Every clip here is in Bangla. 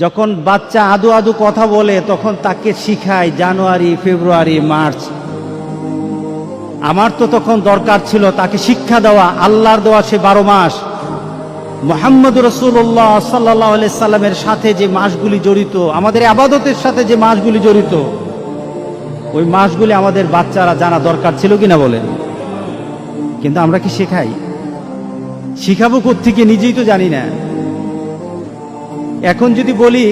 যখন বাচ্চা আদু আদু কথা বলে তখন তাকে শিখায় জানুয়ারি, ফেব্রুয়ারি, মার্চ। আমার তো তখন দরকার ছিল তাকে শিক্ষা দেওয়া, আল্লাহর দেওয়া সে 12 মাস, মুহাম্মদ রাসূলুল্লাহ সাল্লাল্লাহু আলাইহি সাল্লামের সাথে যে মাসগুলি জড়িত, আমাদের ইবাদতের সাথে যে মাসগুলি জড়িত, ওই মাসগুলি আমাদের বাচ্চারা জানা দরকার ছিল কিনা বলেন? কিন্তু আমরা কি শেখাই? শিখাবো কোত্থেকে? নিজেই তো জানি না। এখন যদি বলি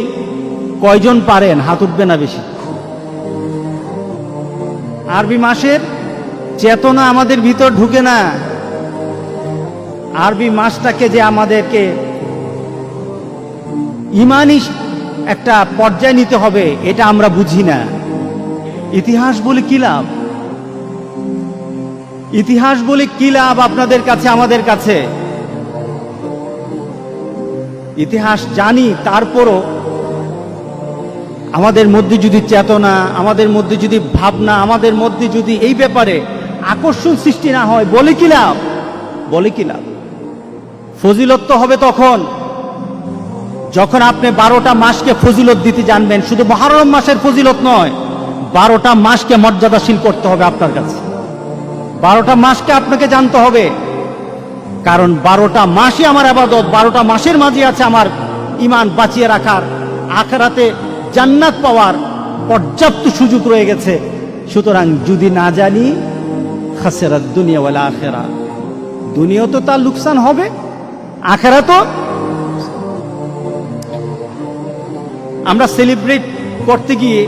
কয়জন পারেন, হাত উঠবে না বেশি। আরবি মাসের চেতনা আমাদের ভিতর ঢুকে না। আরবি মাসটাকে যে আমাদেরকে ইমানি একটা পর্যায়ে নিতে হবে, এটা আমরা বুঝি না। ইতিহাস বলে কি লাভ? ইতিহাস বলে কি লাভ আপনাদের কাছে, আমাদের কাছে? ইতিহাস জানি, তারপরও আমাদের মধ্যে যদি চেতনা, আমাদের মধ্যে যদি ভাবনা, আমাদের মধ্যে যদি এই ব্যাপারে আকর্ষণ সৃষ্টি না হয়, বলে কি লাভ? বলে কি লাভ? ফজিলত তো হবে তখন যখন আপনি 12টা মাসকে ফজিলত দিতে জানবেন। শুধু মুহররম মাসের ফজিলত নয়, 12টা মাসকে মর্যাদাশীল করতে হবে আপনার কাছে। 12টা মাসকে আপনাকে জানতে হবে, কারণ 12টা মাসই আমার ইবাদত। 12টা মাসের মাঝে আছে আমার ঈমান বাঁচিয়ে রাখার, আখিরাতে জান্নাত পাওয়ার পর্যাপ্ত সুযোগ রয়ে গেছে। সুতরাং যদি না জানি, খাসিরাত দুনিয়া ওয়াল আখিরা, দুনিয়াও তো তার লোকসান হবে, আখিরাতও। আমরা সেলিব্রেট করতে গিয়ে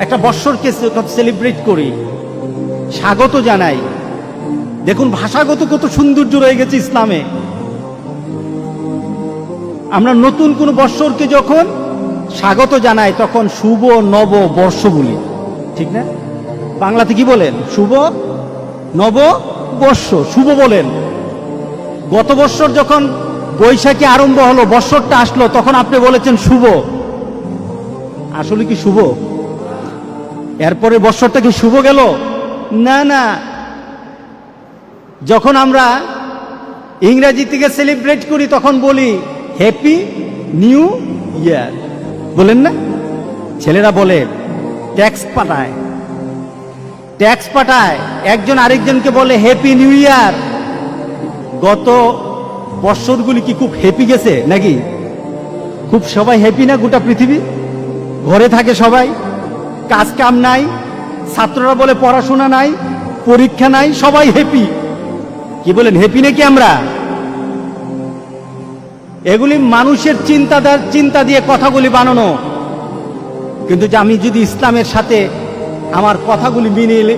একটা বৎসরকে সেলিব্রেট করি, স্বাগত জানাই। দেখুন ভাষাগত কত সৌন্দর্য রয়ে গেছে ইসলামে। আমরা নতুন কোন বৎসরকে যখন স্বাগত জানাই তখন শুভ নব বর্ষ বলি, ঠিক না? বাংলাতে কি বলেন? শুভ নব বর্ষ, শুভ বলেন। গত বৎসর যখন বৈশাখী আরম্ভ হলো, বৎসরটা আসলো, তখন আপনি বলেছেন শুভ। আসলে কি শুভ? এরপরে বৎসরটা কি শুভ গেল? না না। যখন আমরা ইংরেজি থেকে সেলিব্রেট করি তখন বলি হ্যাপি নিউ ইয়ার, বলেন না? ছেলেরা বলে ট্যাক্স পাঠায়, ট্যাক্স পাঠায়, একজন আরেকজনকে বলে হ্যাপি নিউ ইয়ার। গত বৎসরগুলি কি খুব হ্যাপি গেছে নাকি? খুব সবাই হ্যাপি না? গোটা পৃথিবী ঘরে থাকে সবাই, কাজ কাম নাই, ছাত্ররা বলে পড়াশোনা নাই, পরীক্ষা নাই, সবাই হ্যাপি। কি বলেন, হ্যাপি নাকি আমরা? এগুলি মানুষের চিন্তা দিয়ে কথাগুলি বানানো। কিন্তু আমি যদি ইসলামের সাথে আমার কথাগুলি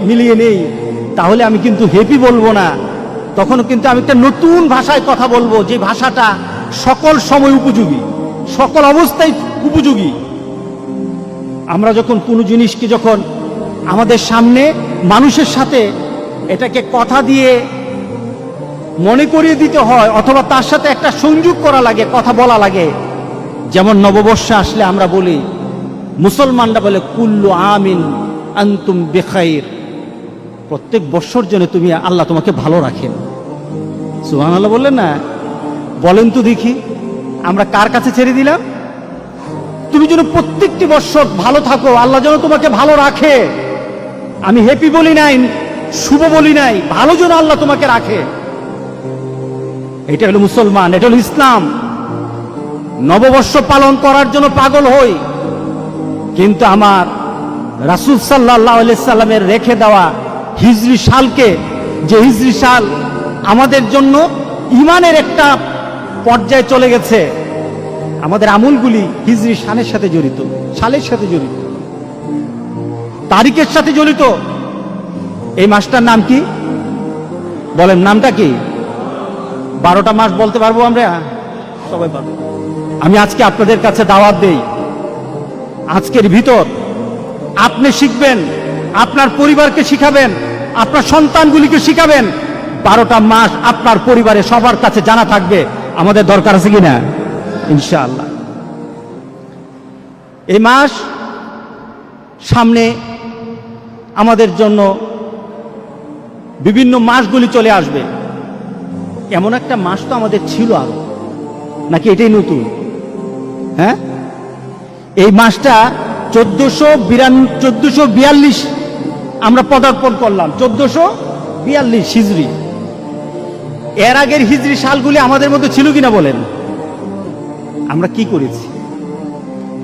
মিলিয়ে নেই, তাহলে আমি কিন্তু হ্যাপি বলবো না। তখন কিন্তু আমি একটা নতুন ভাষায় কথা বলবো, যে ভাষাটা সকল সময় উপযোগী, সকল অবস্থায় উপযোগী। আমরা যখন কোনো জিনিসকে যখন আমাদের সামনে মানুষের সাথে এটাকে কথা দিয়ে মনে করিয়ে দিতে হয়, অথবা তার সাথে একটা সংযোগ করা লাগে, কথা বলা লাগে। যেমন নববর্ষ আসলে আমরা বলি, মুসলমানরা বলে কুল্লু আমিন আনতুম বিখাইর, প্রত্যেক বৎসর জন্য তুমি, আল্লাহ তোমাকে ভালো রাখেন। সুবহানাল্লাহ বললেন না? বলেন তো দেখি, আমরা কার কাছে ছেড়ে দিলাম? তুমি যেন প্রত্যেকটি বৎসর ভালো থাকো, আল্লাহ যেন তোমাকে ভালো রাখে। আমি হ্যাপি বলি নাই, শুভ বলি নাই, ভালো যেন আল্লাহ তোমাকে রাখে। এটা হলো মুসলমান, এটা হলো ইসলাম। নববর্ষ পালন করার জন্য পাগল হই, কিন্তু আমার রাসূল সাল্লাল্লাহু আলাইহি সাল্লামের রেখে দেওয়া হিজরি সালকে, যে হিজরি সাল আমাদের জন্য ঈমানের একটা পর্যায়ে চলে গেছে, আমাদের আমলগুলি হিজরি সালের সাথে জড়িত, সালের সাথে জড়িত, তারিখের সাথে জড়িত। এই মাসটার নাম কি বলেন? নামটা কি? 12টা মাস বলতে পারবো আমরা সবাই? পারবো। আমি আজকে আপনাদের কাছে দাওয়াত দেই, আজকের ভিতর আপনি শিখবেন, আপনার পরিবারকে শিখাবেন, আপনার সন্তানগুলিকে শিখাবেন। 12টা মাস আপনার পরিবারে সবার কাছে জানা থাকবে। আমাদের দরকার আছে কিনা? ইনশাআল্লাহ। এই মাস সামনে আমাদের জন্য বিভিন্ন মাসগুলি চলে আসবে। এমন একটা মাস তো আমাদের ছিল আরো, নাকি এটাই নতুন? হ্যাঁ, এই মাসটা 1442 আমরা পদার্পণ করলাম, 1442 হিজরি। এর আগের হিজরি সালগুলি আমাদের মধ্যে ছিল কিনা বলেন? আমরা কি করেছি?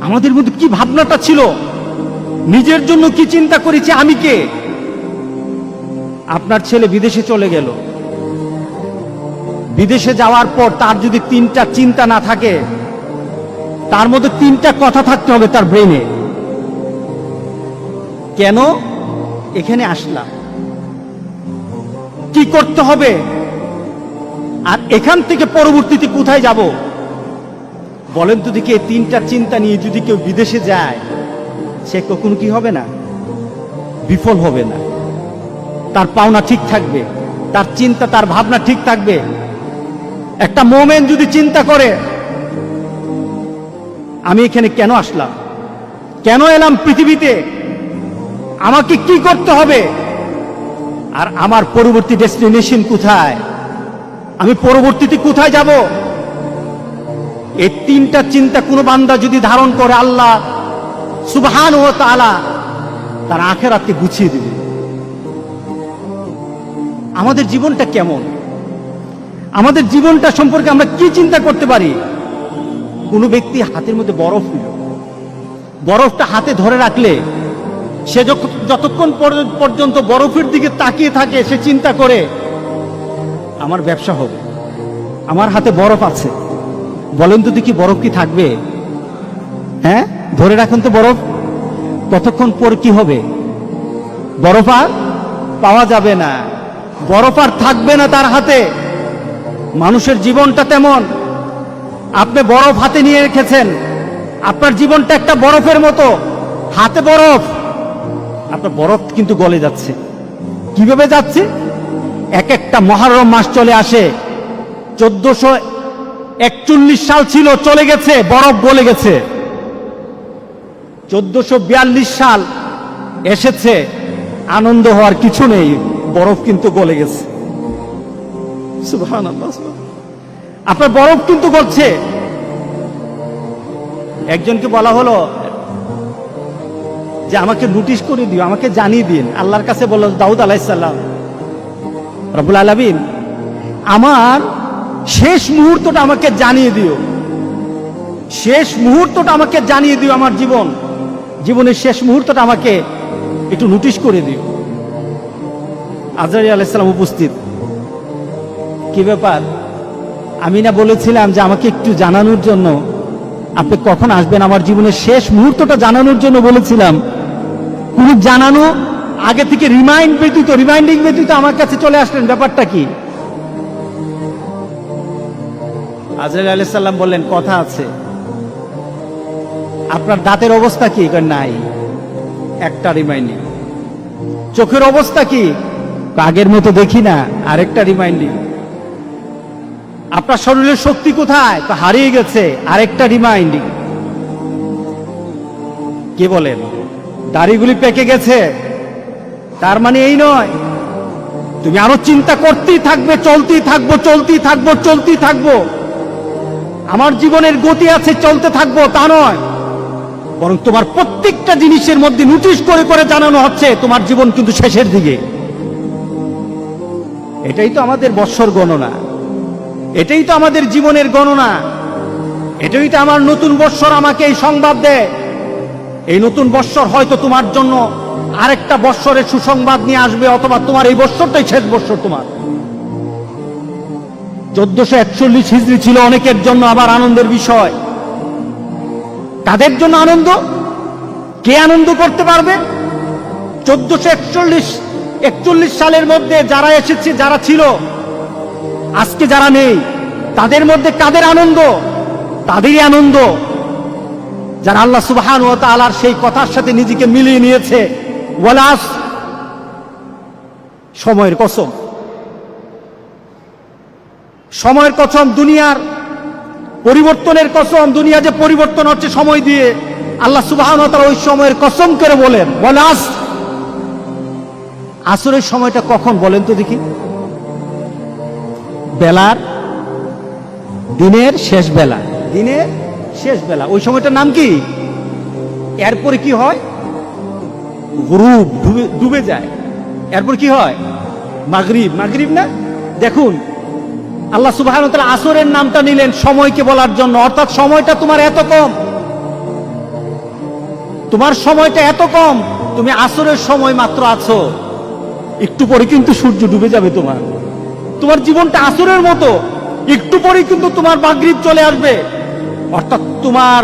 আমাদের মধ্যে কি ভাবনাটা ছিল? নিজের জন্য কি চিন্তা করেছি? আমি কে? আপনার ছেলে বিদেশে চলে গেল, বিদেশে যাওয়ার পর তার যদি 3টা চিন্তা না থাকে, তার মধ্যে 3টা কথা থাকতে হবে তার ব্রেনে। কেন এখানে আসলাম, কি করতে হবে, আর এখান থেকে পরবর্তীতে কোথায় যাব? বলেন তো দেখি, এই 3টা চিন্তা নিয়ে যদি কেউ বিদেশে যায়, সে কখনো কি হবে না? বিফল হবে না। তার পাওনা ঠিক থাকবে, তার চিন্তা, তার ভাবনা ঠিক থাকবে। একটা মোমেন যদি চিন্তা করে, আমি এখানে কেন আসলাম, কেন এলাম পৃথিবীতে, আমাকে কি করতে হবে, আর আমার পরবর্তী ডেস্টিনেশন কোথায়, আমি পরবর্তীতে কোথায় যাব, এই 3টা চিন্তা কোনো বান্দা যদি ধারণ করে, আল্লাহ সুবহানাহু ওয়া তাআলা তার আখিরাতকে গুছিয়ে দিবে। আমাদের জীবনটা কেমন, আমাদের জীবনটা সম্পর্কে আমরা কি চিন্তা করতে পারি? কোনো ব্যক্তি হাতের মধ্যে বরফ নিল, বরফটা হাতে ধরে রাখলে সে যতক্ষণ পর্যন্ত বরফের দিকে তাকিয়ে থাকে, সে চিন্তা করে আমার ব্যবসা হবে, আমার হাতে বরফ আছে। বলেন তো দেখি, বরফ কি থাকবে? হ্যাঁ, ধরে রাখুন তো বরফ, কতক্ষণ পর কি হবে? বরফ আর পাওয়া যাবে না, বরফ আর থাকবে না তার হাতে। মানুষের জীবনটা তেমন। আপনি বরফ হাতে নিয়ে রেখেছেন, আপনার জীবনটা একটা বরফের মতো, হাতে বরফ, আপনার বরফ কিন্তু গলে যাচ্ছে। কিভাবে যাচ্ছে? এক একটা মুহররম মাস চলে আসে, 1441 সাল ছিল, চলে গেছে, বরফ গলে গেছে। 1442 সাল এসেছে, আনন্দ হওয়ার কিছু নেই, বরফ কিন্তু গলে গেছে। সুবহানাল্লাহ, আপনার বরফ কিন্তু গলছে। একজনকে বলা হলো যে আমাকে নোটিশ করে দিও, আমাকে জানিয়ে দিন। আল্লাহর কাছে বলল দাউদ আলাইহিস সালাম, রব্বুল আলামিন আমার শেষ মুহূর্তটা আমাকে জানিয়ে দিও, শেষ মুহূর্তটা আমাকে জানিয়ে দিও, আমার জীবনের শেষ মুহূর্তটা আমাকে একটু নোটিশ করে দিও। আজরাইল আলাইহিস সালাম উপস্থিত। কি ব্যাপার? আমি না বলেছিলাম যে আমাকে একটু জানানোর জন্য, আপনি কখন আসবেন, আমার জীবনের শেষ মুহূর্তটা জানানোর জন্য বলেছিলাম। কোন জানানো আগে থেকে রিমাইন্ডিং ব্যতীত আমার কাছে চলে আসলেন, ব্যাপারটা কি? আজরাইল আলাইহিস সালাম বললেন, কথা আছে। আপনার দাঁতের অবস্থা কি? নাই, একটা রিমাইন্ডিং। চোখের অবস্থা কি? আগের মতো দেখি না, আরেকটা রিমাইন্ডিং। আপনার শরীরের শক্তি কোথায়? হারিয়ে গেছে, আরেকটা রিমাইন্ডিং। কে বলেন? দাড়িগুলি পেকে গেছে, তার মানে এই নয় তুমি আরো চিন্তা করতেই থাকবে, চলতেই থাকবো। আমার জীবনের গতি আছে, চলতে থাকবো, তা নয়, বরং তোমার প্রত্যেকটা জিনিসের মধ্যে নোটিশ করে করে জানানো হচ্ছে তোমার জীবন কিন্তু শেষের দিকে। এটাই তো আমাদের বৎসর গণনা, এটাই তো আমাদের জীবনের গণনা, এটাই তো আমার নতুন বৎসর আমাকে এই সংবাদ দেয়। এই নতুন বৎসর হয়তো তোমার জন্য আরেকটা বৎসরের সুসংবাদ নিয়ে আসবে, অথবা তোমার এই বৎসরটাই শেষ বৎসর। তোমার 1441 হিজরি ছিল অনেকের জন্য আবার আনন্দের বিষয়। কাদের জন্য আনন্দ? কে আনন্দ করতে পারবে? 1441 সালের মধ্যে যারা এসেছে, যারা ছিল, আজকে যারা নেই, তাদের মধ্যে কাদের আনন্দ? তাদেরই আনন্দ যারা আল্লাহ সুবহানাহু ওয়া তাআলার সেই কথার সাথে নিজেকে মিলিয়ে নিয়েছে। ওয়ালাস, সময়ের কসম, সময়ের কসম, দুনিয়ার পরিবর্তনের কসম। দুনিয়া যে পরিবর্তন হচ্ছে সময় দিয়ে, আল্লাহ সুবহানাহু ওয়া তাআলা ওই সময়ের কসম করে বলেন ওয়ালাস। আসরের সময়টা কখন বলেন তো দেখি? বেলার, দিনের শেষ বেলা, দিনের শেষ বেলা। ওই সময়টার নাম কি? এরপরে কি হয়? গ্রুপ ডুবে যায়। এরপর কি হয়? মাগরিব। মাগরিব না, দেখুন আল্লাহ সুবহানাহু ওয়া তাআলা আসরের নামটা নিলেন সময়কে বলার জন্য, অর্থাৎ সময়টা তোমার এত কম, তোমার সময়টা এত কম, তুমি আসরের সময় মাত্র আছো, একটু পরে কিন্তু সূর্য ডুবে যাবে। তোমার জীবনটা আসরের মতো, একটু পরে কিন্তু তোমার মাগরিব চলে আসবে। অর্থাৎ তোমার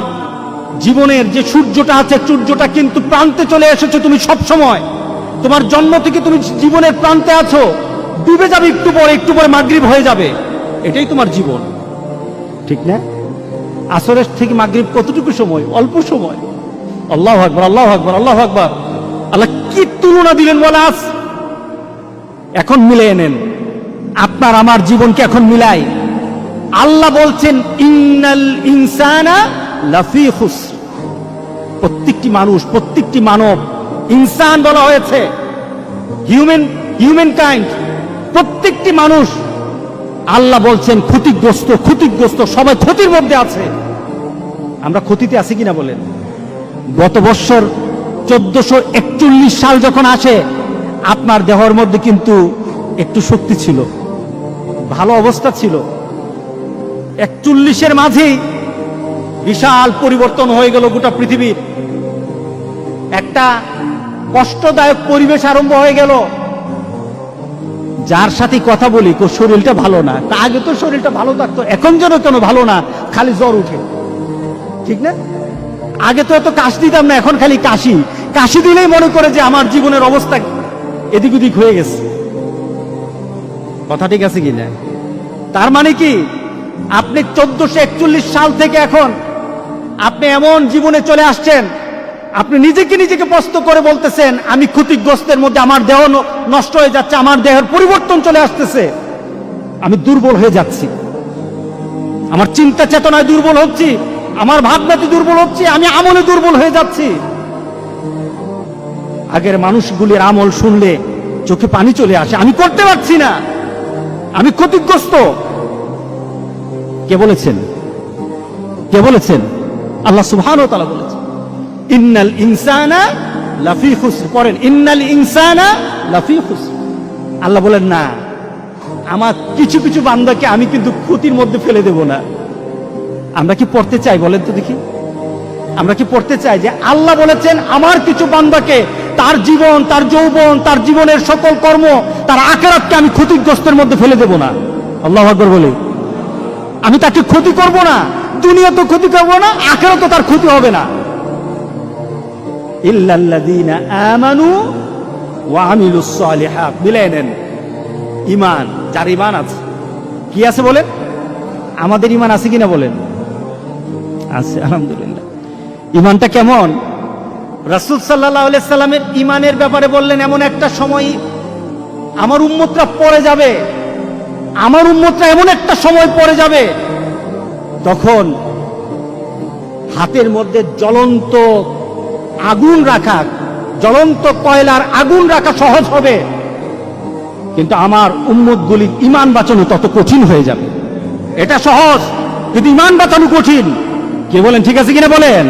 জীবনের যে সূর্যটা আছে, সূর্যটা কিন্তু প্রান্তে চলে এসেছো। তুমি সব সময় তোমার জন্ম থেকে তুমি জীবনের প্রান্তে আছো, ডুবে যাবে একটু পরে মাগরিব হয়ে যাবে। এটাই তোমার জীবন, ঠিক না? আসরের থেকে মাগরিব কতটুকু সময়? অল্প সময়। আল্লাহু আকবার, আল্লাহু আকবার, আল্লাহু আকবার। আল্লাহ কি তুলনা দিলেন বলে আজ। এখন মিলিয়ে নেন, আপনার আমার জীবনকে এখন মিলাই। আল্লাহ বলছেন ইন্নাল ইনসানা লাফি খুসর। প্রত্যেকটি মানুষ, প্রত্যেকটি মানব, ইনসান বলা হয়েছে, হিউম্যান কাইন্ড, প্রত্যেকটি মানুষ আল্লাহ বলছেন ক্ষতিগ্রস্ত, সবাই ক্ষতির মধ্যে আছে। আমরা ক্ষতিতে আছি কিনা বলেন? গত বছর 1441 সাল যখন আসে, আপনার দেহের মধ্যে কিন্তু একটু শক্তি ছিল, ভালো অবস্থা ছিল। 41-এর মাঝেই বিশাল পরিবর্তন হয়ে গেল গোটা পৃথিবীর। একটা কষ্টদায়ক পরিবেশ আরম্ভ হয়ে গেল। যার সাথে কথা বলি শরীরটা ভালো না, আগে তো শরীরটা ভালো থাকতো, এখন যেন কেন ভালো না, খালি জ্বর উঠে, ঠিক না? আগে তো এত কাশ দিতাম না, এখন খালি কাশি দিলেই মনে করে যে আমার জীবনের অবস্থা এদিক ওদিক হয়ে গেছে। কথা ঠিক আছে কিনা? তার মানে কি, আপনি 1441 সাল থেকে এখন আপনি এমন জীবনে চলে আসছেন, আপনি নিজেকে প্রশ্ন করে বলতেছেন আমি ক্ষতিগ্রস্তের মধ্যে, আমার দেহ নষ্ট হয়ে যাচ্ছে, আমার দেহের পরিবর্তন চলে আসতেছে, আমি দুর্বল হয়ে যাচ্ছি, আমার চিন্তা চেতনায় দুর্বল হচ্ছি, আমার ভাবনাতে দুর্বল হচ্ছি, আমি আমলে দুর্বল হয়ে যাচ্ছি। আগের মানুষগুলির আমল শুনলে চোখে পানি চলে আসে, আমি করতে পারছি না, আমি ক্ষতিগ্রস্ত। কে বলেছেন? আল্লাহ সুবহানাহু ওয়া তাআলা বলেছেন ইন্নাল ইনসানা লাফি খুসর। পড়েন ইন্নাল ইনসানা লাফি খুসর। আল্লাহ বলেন না, আমার কিছু কিছু বান্দাকে আমি কিন্তু ক্ষতির মধ্যে ফেলে দেব না। আমরা কি পড়তে চাই বলেন তো দেখি? আমরা কি পড়তে চাই যে আল্লাহ বলেছেন আমার কিছু বান্দাকে, তার জীবন, তার যৌবন, তার জীবনের সকল কর্ম, তার আখিরাতকে আমি ক্ষতিগ্রস্তের মধ্যে ফেলে দেব না? আল্লাহু আকবার বলে। আমি তাকে ক্ষতি করব না, দুনিয়া তো ক্ষতি করব না, আখিরাত তো তার ক্ষতি হবে না। ইল্লাল্লাযীনা আমানু ওয়া আমিলুস সালিহাত। মিলিয়ে নেন, ঈমান, যার ঈমান আছে, কি আছে বলেন? আমাদের ঈমান আছে কিনা বলেন? আছে, আলহামদুলিল্লাহ। ঈমানটা কেমন? রাসূল সাল্লাল্লাহু আলাইহি সাল্লামের ঈমানের ব্যাপারে বললেন এমন একটা সময় আমার উম্মতরা পড়ে যাবে, আমার উম্মতরা এমন একটা সময় পড়ে যাবে, তখন হাতের মধ্যে জ্বলন্ত আগুন রাখা, জ্বলন্ত কয়লার আগুন রাখা সহজ হবে, কিন্তু আমার উম্মতগুলি ঈমান বাঁচানো তত কঠিন হয়ে যাবে। এটা সহজ, কিন্তু ঈমান বাঁচানো কঠিন। কে বলেন ঠিক আছে কিনা বলেন?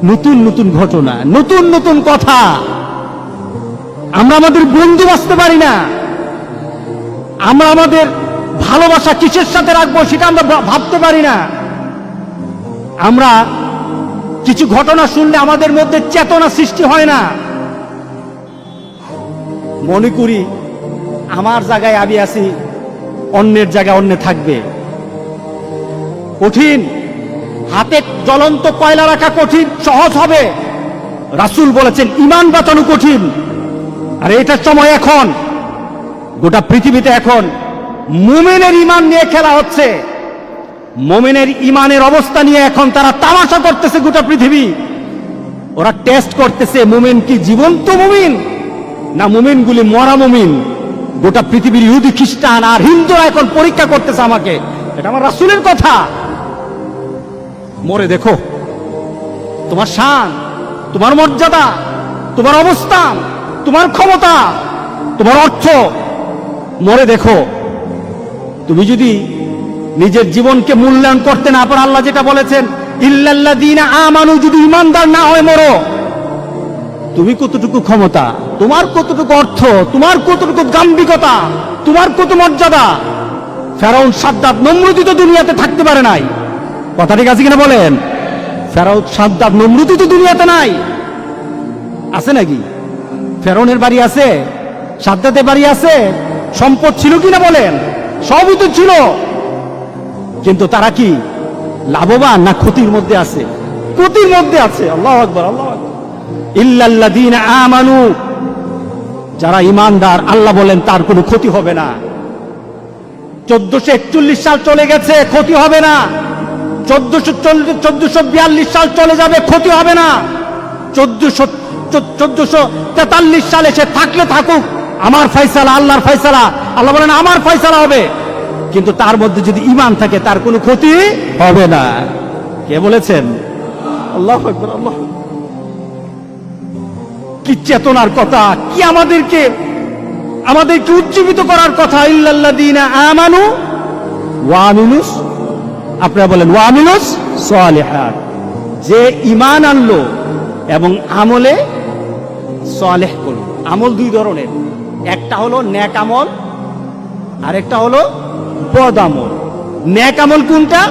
নতুন নতুন ঘটনা, নতুন নতুন কথা। আমরা আমাদের বন্ধু বাঁচতে পারি না, আমরা আমাদের ভালোবাসা কিসের সাথে রাখবো সেটা আমরা ভাবতে পারি না। আমরা কিছু ঘটনা শুনলে আমাদের মধ্যে চেতনা সৃষ্টি হয় না। মনে করি আমার জায়গায় আমি আছি, অন্যের জায়গায় অন্য থাকবে। কঠিন, হাতে জ্বলন্ত কয়লা রাখা কঠিন, সহজ হবে। রাসূল বলেছেন ঈমান বাঁচানো কঠিন। আর এটার সময় এখন গোটা পৃথিবীতে এখন মুমিনের ঈমান নিয়ে খেলা হচ্ছে। মুমিনের ঈমানের অবস্থা নিয়ে এখন তারা তামাশা করতেছে গোটা পৃথিবী। ওরা টেস্ট করতেছে মুমিন কি জীবন্ত মুমিন না মুমিনগুলি মরা মুমিন। গোটা পৃথিবীর ইহুদি, খ্রিস্টান আর হিন্দুরা এখন পরীক্ষা করতেছে আমাকে। এটা আমার রাসূলের কথা। মরে দেখো তোমার শান, তোমার মর্যাদা, তোমার অবস্থান, তোমার ক্ষমতা, তোমার অর্থ, মরে দেখো। তুমি যদি নিজের জীবনকে মূল্যায়ন করতে না পারে আল্লাহ যেটা বলেছেন, ইল্লাল্লাযীনা আমানু, যদি ঈমানদার না হয় মরো। তুমি কতটুকু ক্ষমতা, তোমার কতটুকু অর্থ, তোমার কতটুকু গাম্ভীর্যতা, তোমার কত মর্যাদা। ফেরাউন, সাদ্দাত, নমরুদ তো দুনিয়াতে থাকতে পারে নাই। কথা ঠিক আছে কিনা বলেন? ফেরাউন, সাদ্দাত, নমরুদ তো দুনিয়াতে নাই। আছে নাকি? ফেরাউনের বাড়ি আছে, সাদ্দাতের বাড়ি আছে, সম্পদ ছিল কিনা বলেন? সবই তো ছিল, কিন্তু তারা কি লাভবান না ক্ষতির মধ্যে আছে? ক্ষতির মধ্যে আছে। আল্লাহু আকবার, আল্লাহু আকবার। ইল্লাল্লাযীনা আমানু, যারা ঈমানদার, আল্লাহ বলেন তার কোনো ক্ষতি হবে না। 1441 সাল চলে গেছে, ক্ষতি হবে না। 1442 সাল চলে যাবে, ক্ষতি হবে না। 1443 সালে সে থাকলে থাকুক, আমার ফয়সালা, আল্লাহর ফয়সালা। আল্লাহ বলেন আমার ফয়সালা হবে, কিন্তু তার মধ্যে যদি ঈমান থাকে তার কোনো ক্ষতি হবে না। কে বলেছেন? আল্লাহু আকবার, আল্লাহ। কি চেতনার কথা, কি আমাদেরকে উজ্জীবিত করার কথা। ইল্লাল্লাযীনা আমানু ওয়া আমিলুস, আপনারা বলেন ওয়া আমিলুস সালিহাত, যে ঈমান আনলো এবং আমলে সালেহ করলো। আমল দুই ধরনের, একটা হলো নেক আমল, আরেকটা হলো বদ আমল। নেক আমল কোনটা?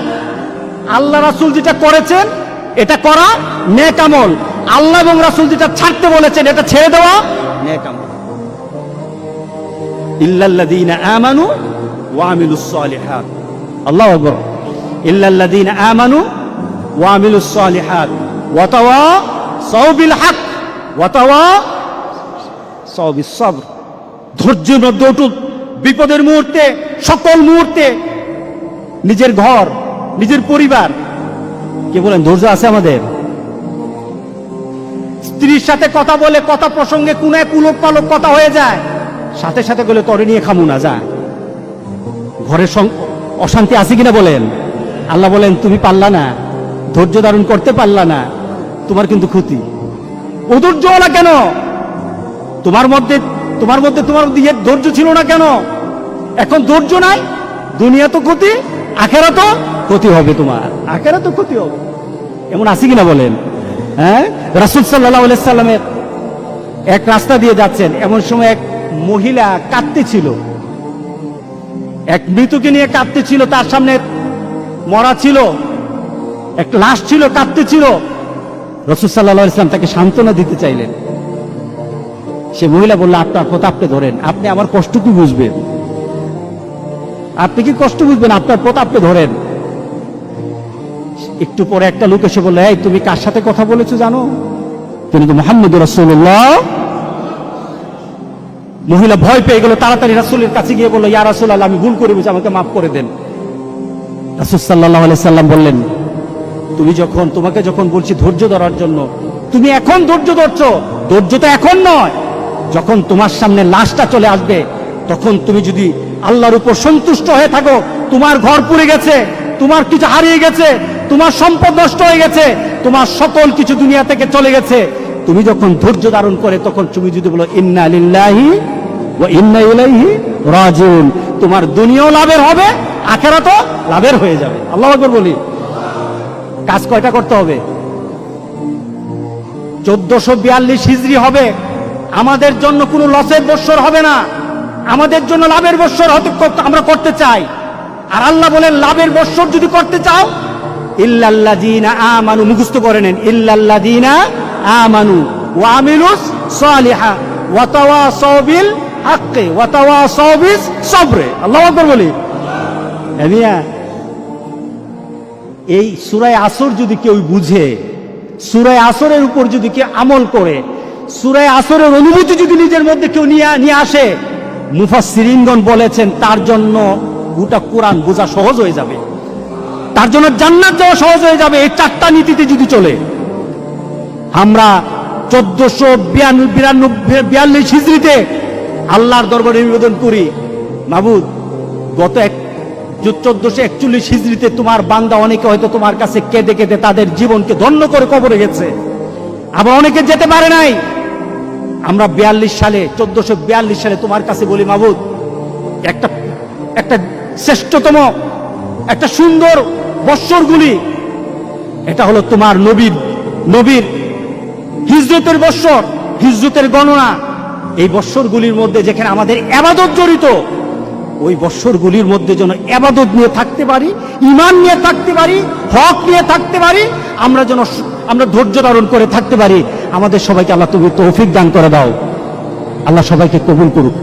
আল্লাহ রাসূল যেটা করেছেন এটা করা নেক আমল। আল্লাহ এবং রাসূল যেটা ছাড়তে বলেছেন এটা ছেড়ে দেওয়া নেক আমল। ইল্লাল্লাযীনা আমানু ওয়া আমিলুস সালিহাত, আল্লাহু আকবার। ইল্লাল্লাযীনা আমানু ওয়া আমিলুস সালিহাত ওয়া তাওয়াসাউ বিল হক ওয়া তাওয়াসাউ বিস সবর। ধৈর্যের মধ্যে অটুট, বিপদের মুহূর্তে, সকল মুহূর্তে, নিজের ঘর, নিজের পরিবার। কে বলেন ধৈর্য আছে আমাদের? স্ত্রীর সাথে কথা বলে, কথা প্রসঙ্গে কোন এক উলট পালট কথা হয়ে যায়, সাথে সাথে বলে তরে নিয়ে খামু না, যা। ঘরের অশান্তি আছে কিনা বলেন? আল্লাহ বলেন তুমি পারলা না, ধৈর্য ধারণ করতে পারলা না, তোমার কিন্তু ক্ষতি। অধৈর্য হলা কেন? তোমার মধ্যে তোমার ধৈর্য ছিল না কেন? এখন ধৈর্য নাই, দুনিয়া তো ক্ষতি, আখেরাতও ক্ষতি হবে। তোমার আখেরাতও ক্ষতি হবে। এমন আছে কিনা বলেন? হ্যাঁ, রাসূল সাল্লাল্লাহু আলাইহি সাল্লামের এক রাস্তা দিয়ে যাচ্ছেন, এমন সময় এক মহিলা কাঁদতেছিল, এক মৃতকে নিয়ে কাঁদতেছিল। তার সামনে মরা ছিল, এক লাশ ছিল, কাঁদতেছিল। রাসূল সাল্লাল্লাহু আলাইহি সাল্লাম তাকে সান্ত্বনা দিতে চাইলেন। সে মহিলা বলল, আপনার পথ আপনি ধরেন, আপনি আমার কষ্ট কি বুঝবেন? আপনি কি কষ্ট বুঝবেন? আপনার পথ আপনি ধরেন। একটু পরে একটা লোক এসে বলল, এই তুমি কার সাথে কথা বলেছো জানো? তিনি তো মুহাম্মদুর রাসূলুল্লাহ। মহিলা ভয় পেয়ে গেল, তাড়াতাড়ি রাসূলের কাছে গিয়ে বলল, ইয়া রাসূলুল্লাহ, আমি ভুল করে বলছি, আমাকে মাফ করে দেন। রাসূল সাল্লাল্লাহু আলাইহি সাল্লাম বললেন, তোমাকে যখন বলছি ধৈর্য ধরার জন্য, তুমি এখন ধৈর্য ধরছো। ধৈর্য তো এখন নয়, যখন তোমার সামনে লাশটা চলে আসবে, তখন তুমি যদি আল্লাহর উপর সন্তুষ্ট হয়ে থাকো, তোমার ঘর পুড়ে গেছে, তোমার কিছু হারিয়ে গেছে, তোমার সম্পদ নষ্ট হয়ে গেছে, তোমার সকল কিছু দুনিয়া থেকে চলে গেছে, তুমি যখন ধৈর্য ধারণ করে, তখন তুমি যদি বলো ইন্না লিল্লাহি ওয়া ইন্না ইলাইহি রাজিউন, তোমার দুনিয়াও লাভের হবে, আখিরাতও লাভের হয়ে যাবে। আল্লাহু আকবার বলি। কাজ কয়টা করতে হবে? 1442 হিজরি হবে, আমাদের জন্য কোনো লসের বৎসর হবে না, আমাদের জন্য লাভের বৎসর আমরা করতে চাই। আর আল্লাহ বলেন লাভের বৎসর যদি করতে চাও, ইল্লাল্লাযীনা আমানু, মুখস্থ করে নেন, ইল্লাল্লাযীনা আমানু ওয়া আমিলুস সালিহাত ওয়া তাওয়াসাউ বিল হাক্কি ওয়া তাওয়াসাউ বিস সবরে। আল্লাহু আকবার বলি। এই সূরা আসর যদি কেউ বুঝে, সূরা আসরের উপর যদি কেউ আমল করে, সূরা আসরের অনুভূতি যদি নিজের মধ্যে কেউ নিয়ে আসে, মুফাসসিরিনগণ বলেছেন তার জন্য গোটা কোরআন বোঝা সহজ হয়ে যাবে, তার জন্য জান্নাত যাওয়া সহজ হয়ে যাবে। এই চারটা নীতিতে যদি চলে। আমরা 1442 হিজরিতে আল্লাহর দরবারে নিবেদন করি, মাবুদ, গত 1441 হিজরিতে তোমার বান্দা অনেকে হয়তো তোমার কাছে কেঁদে কেঁদে তাদের জীবনকে ধন্য করে কবরে গেছে, আবার অনেকে যেতে পারে নাই। আমরা 1442 সালে তোমার কাছে বলি, মাবুদ, একটা শ্রেষ্ঠতম একটা সুন্দর বৎসরগুলি, এটা হলো তোমার নবীর হিজরতের বৎসর, হিজরতের গণনা। এই বৎসরগুলির মধ্যে যেখানে আমাদের ইবাদত জড়িত, ওই বৎসরগুলির মধ্যে যেন ইবাদত নিয়ে থাকতে পারি, ঈমান নিয়ে থাকতে পারি, হক নিয়ে থাকতে পারি, আমরা ধৈর্য ধারণ করে থাকতে পারি। আমাদের সবাইকে আল্লাহ তুমি তৌফিক দান করে দাও। আল্লাহ সবাইকে কবুল করুক।